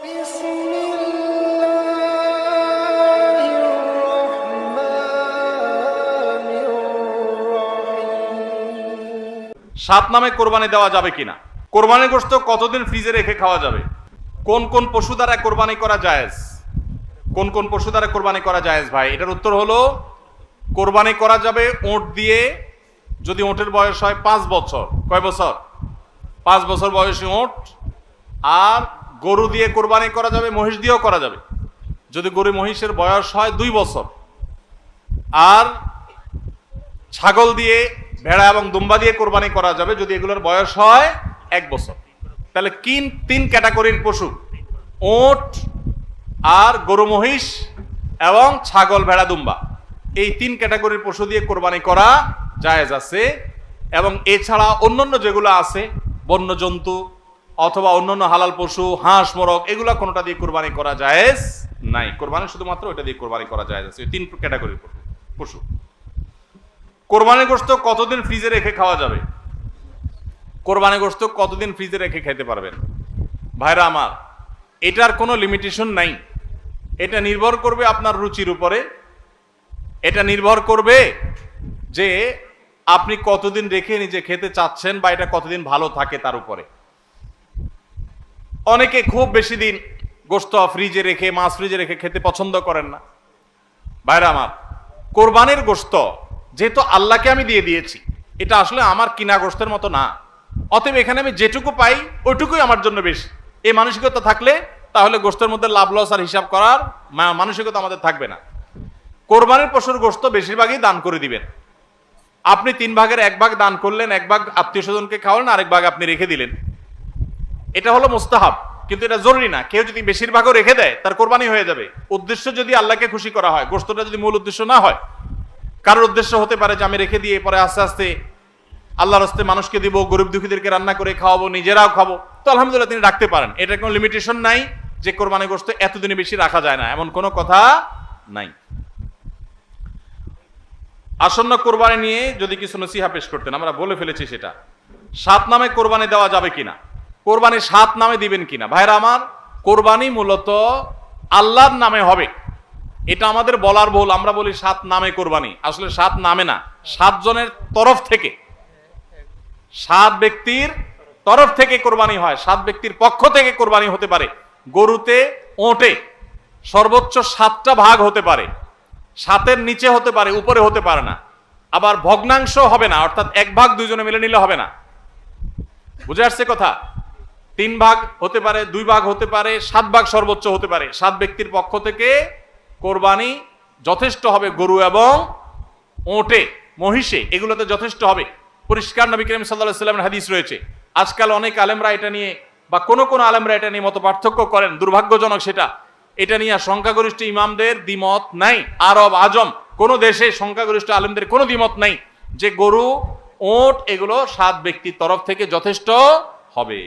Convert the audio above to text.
সাত নামে কোরবানি দেওয়া যাবে কিনা, কোরবানির গোশত কতদিন ফ্রিজে রেখে খাওয়া যাবে, কোন কোন পশু দ্বারা কোরবানি করা জায়েজ, কোন কোন পশু দ্বারা কোরবানি করা জায়েজ ভাই? এটার উত্তর হলো, কোরবানি করা যাবে ওঁট দিয়ে, যদি ওঁটের বয়স হয় 5 বছর। কয় বছর? 5 বছর বয়সী ওঁট। আর গরু দিয়ে কোরবানি করা যাবে, মহিষ দিয়েও করা যাবে, যদি গরু মহিষের বয়স হয় 2 বছর। আর ছাগল দিয়ে, ভেড়া এবং দুম্বা দিয়ে কোরবানি করা যাবে যদি এগুলোর বয়স হয় 1 বছর। তাহলে তিন ক্যাটাগরির পশু, ওট আর গরু মহিষ এবং ছাগল ভেড়া দুম্বা, এই 3 ক্যাটাগরির পশু দিয়ে কোরবানি করা জায়েজ আছে। এবং এছাড়া অন্যান্য যেগুলো আছে, বন্য জন্তু অথবা অন্যান্য হালাল পশু, হাঁস মোরগ, এগুলা কোনোটা দিয়ে কোরবানি করা জায়েজ নাই। কোরবানি শুধুমাত্র ওইটা দিয়ে কোরবানি করা জায়েজ আছে, 3 ক্যাটাগরির পশু। কোরবানির গোশত কতদিন ফ্রিজে রেখে খাওয়া যাবে? কোরবানির গোশত কতদিন ফ্রিজে রেখে খেতে পারবেন? ভাইরা আমার, এটার কোনো লিমিটেশন নাই। এটা নির্ভর করবে আপনার রুচির উপরে। এটা নির্ভর করবে যে আপনি কতদিন রেখে নিজে খেতে চাচ্ছেন বা এটা কতদিন ভালো থাকে তার উপরে। অনেকে খুব বেশি দিন গোশত ফ্রিজে রেখে, মাছ ফ্রিজে রেখে খেতে পছন্দ করেন না। ভাইরা আমার, কোরবানির গোশত যেহেতু আল্লাহকে আমি দিয়ে দিয়েছি, এটা আসলে আমার কিনা গোশতের মতো না। অতএব এখানে আমি যেটুকু পাই ওইটুকুই আমার জন্য বেশি, এই মানসিকতা থাকলে তাহলে গোশতের মধ্যে লাভ লস আর হিসাব করার মানসিকতা আমাদের থাকবে না। কোরবানির পশুর গোশত বেশিরভাগই দান করে দিবেন। আপনি 3 ভাগের 1 ভাগ দান করলেন, 1 ভাগ আত্মীয় স্বজনকে খাওয়ালেন, আরেক ভাগ আপনি রেখে দিলেন। এটা হলো মুস্তাহাব, কিন্তু এটা জরুরি না। কেউ যদি বেশিরভাগও রেখে দেয় তার কোরবানি হয়ে যাবে। উদ্দেশ্য যদি আল্লাহকে খুশি করা হয়, গোশতটা যদি মূল উদ্দেশ্য না হয়, কারোর উদ্দেশ্য হতে পারে যে আমি রেখে দিয়ে পরে আস্তে আস্তে আল্লাহর রাস্তে মানুষকে দিব, গরিব দুঃখীদেরকে রান্না করে খাওয়াবো, নিজেরাও খাবো, তো আলহামদুলিল্লাহ তিনি রাখতে পারেন। এটা কোনো লিমিটেশন নাই যে কোরবানি গোশত এতদিনে বেশি রাখা যায় না, এমন কোনো কথা নাই। আসন্ন কোরবানি নিয়ে যদি কিছু নসিহা পেশ করতেন, আমরা বলে ফেলেছি সেটা। 7 নামে কোরবানি দেওয়া যাবে কিনা, কোরবানি 7 নামে দিবেন কিনা? ভাইরা আমার, কোরবানি মূলত আল্লাহর নামে হবে, এটা আমাদের বলার ভুল। আমরা বলি 7 নামে কোরবানি, আসলে 7 নামে না, 7 জনের তরফ থেকে, 7 ব্যক্তির তরফ থেকে কোরবানি হয়, 7 ব্যক্তির পক্ষ থেকে কোরবানি হতে পারে। গরুতে, ওঁটে সর্বোচ্চ 7টা ভাগ হতে পারে, 7-এর নিচে হতে পারে, উপরে হতে পারে না। আবার ভগ্নাংশ হবে না, অর্থাৎ 1 ভাগ 2 জনে মিলে নিলে হবে না। বুঝে আসছে কথা? 3 ভাগ হতে পারে, 2 ভাগ হতে পারে, 7 ভাগ সর্বোচ্চ হতে পারে। 7 ব্যক্তির পক্ষ থেকে কোরবানি যথেষ্ট হবে। গরু এবং ওঁটে, মহিষে, এগুলোতে যথেষ্ট হবে। পরিষ্কার নবী করিম সাল্লাল্লাহু আলাইহি ওয়াসাল্লামের হাদিস রয়েছে। আজকাল অনেক আলেমরা এটা নিয়ে, বা কোন আলেমরা এটা নিয়ে মত পার্থক্য করেন, দুর্ভাগ্যজনক সেটা। এটা নিয়ে সংখ্যাগরিষ্ঠ ইমামদের দ্বিমত নাই। আরব আজম কোন দেশে সংখ্যাগরিষ্ঠ আলেমদের কোনো দ্বিমত নাই যে গরু, ওঁট এগুলো 7 ব্যক্তির তরফ থেকে যথেষ্ট হবে।